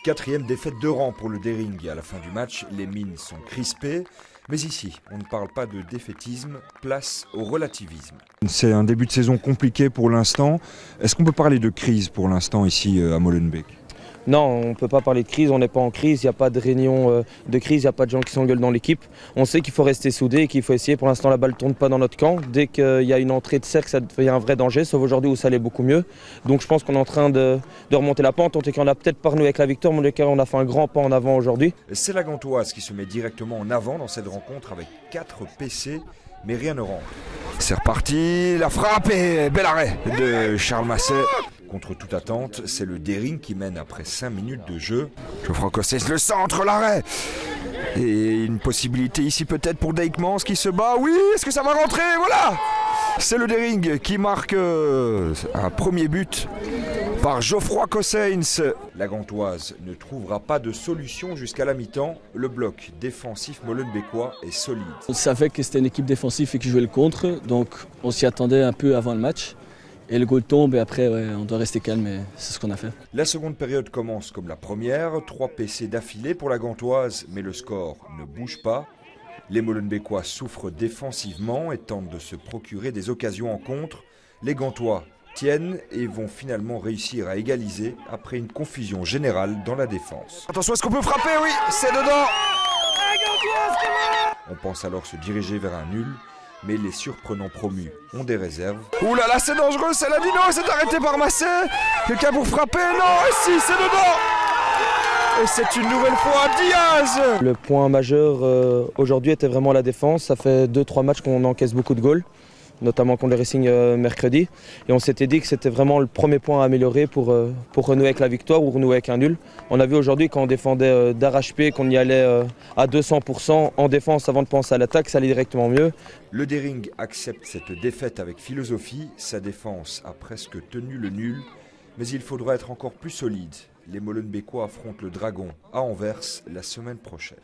Quatrième défaite de rang pour le Dering. À la fin du match, les mines sont crispées. Mais ici, on ne parle pas de défaitisme, place au relativisme. C'est un début de saison compliqué pour l'instant. Est-ce qu'on peut parler de crise pour l'instant ici à Molenbeek ? Non, on ne peut pas parler de crise, on n'est pas en crise, il n'y a pas de réunion de crise, il n'y a pas de gens qui s'engueulent dans l'équipe. On sait qu'il faut rester soudé et qu'il faut essayer. Pour l'instant, la balle ne tourne pas dans notre camp. Dès qu'il y a une entrée de cercle, ça devient un vrai danger, sauf aujourd'hui où ça allait beaucoup mieux. Donc je pense qu'on est en train de remonter la pente. En tout cas, on a peut-être pas renoué avec la victoire, mais en tout cas, on a fait un grand pas en avant aujourd'hui. C'est la Gantoise qui se met directement en avant dans cette rencontre avec 4 PC, mais rien ne rentre. C'est reparti, la frappe et bel arrêt de Charles Masset. Contre toute attente, c'est le Dering qui mène après 5 minutes de jeu. Geoffroy Cossens, le centre, l'arrêt. Et une possibilité ici peut-être pour Dijkmans qui se bat. Oui, est-ce que ça va rentrer? Voilà! C'est le Dering qui marque un premier but par Geoffroy Cossens. La Gantoise ne trouvera pas de solution jusqu'à la mi-temps. Le bloc défensif molenbeekois est solide. On savait que c'était une équipe défensive et qui jouait le contre, donc on s'y attendait un peu avant le match. Et le goal tombe et après on doit rester calme et c'est ce qu'on a fait. La seconde période commence comme la première, 3 PC d'affilée pour la Gantoise, mais le score ne bouge pas. Les Molenbeekois souffrent défensivement et tentent de se procurer des occasions en contre. Les Gantois tiennent et vont finalement réussir à égaliser après une confusion générale dans la défense. Attention, est-ce qu'on peut frapper? Oui, c'est dedans. On pense alors se diriger vers un nul. Mais les surprenants promus ont des réserves. Ouh là là, c'est dangereux, c'est la Dino, c'est arrêté par Masset. Quelqu'un pour frapper? Non, et si, c'est dedans. Et c'est une nouvelle fois Diaz. Le point majeur aujourd'hui était vraiment la défense. Ça fait 2-3 matchs qu'on encaisse beaucoup de goals, notamment contre le Racing mercredi. Et on s'était dit que c'était vraiment le premier point à améliorer pour renouer avec la victoire ou renouer avec un nul. On a vu aujourd'hui quand on défendait d'arrache-pied, qu'on y allait à 200% en défense avant de penser à l'attaque, ça allait directement mieux. Le Dering accepte cette défaite avec philosophie. Sa défense a presque tenu le nul, mais il faudra être encore plus solide. Les Molenbeekois affrontent le Dragon à Anvers la semaine prochaine.